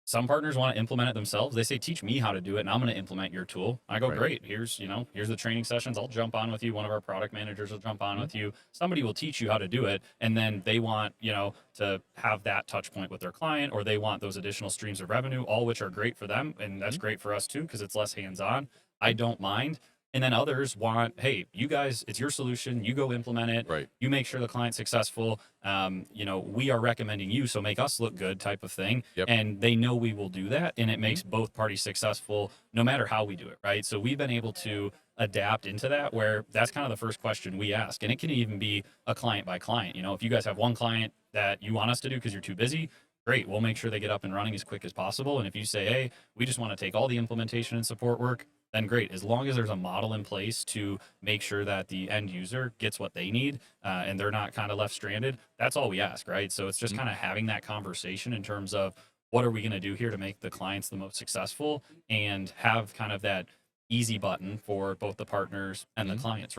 Some partners want to implement it themselves. They say, teach me how to do it and I'm going to implement your tool. I go, Right. great. Here's the training sessions. I'll jump on with you. One of our product managers will jump on Mhm. with you. Somebody will teach you how to do it. And then they want, to have that touch point with their client, or they want those additional streams of revenue, all which are great for them. And that's Mhm. great for us too, because it's less hands on. I don't mind. And then others want, hey, you guys, it's your solution. You go implement it. Right. You make sure the client's successful. We are recommending you, so make us look good type of thing. Yep. And they know we will do that. And it Mhm. makes both parties successful no matter how we do it. Right. So we've been able to adapt into that, where that's kind of the first question we ask. And it can even be a client by client. If you guys have one client that you want us to do because you're too busy, great. We'll make sure they get up and running as quick as possible. And if you say, hey, we just want to take all the implementation and support work, then great. As long as there's a model in place to make sure that the end user gets what they need, and they're not kind of left stranded, that's all we ask, right? So it's just Mhm. kind of having that conversation in terms of what are we going to do here to make the clients the most successful, and have kind of that easy button for both the partners and the Mhm. clients.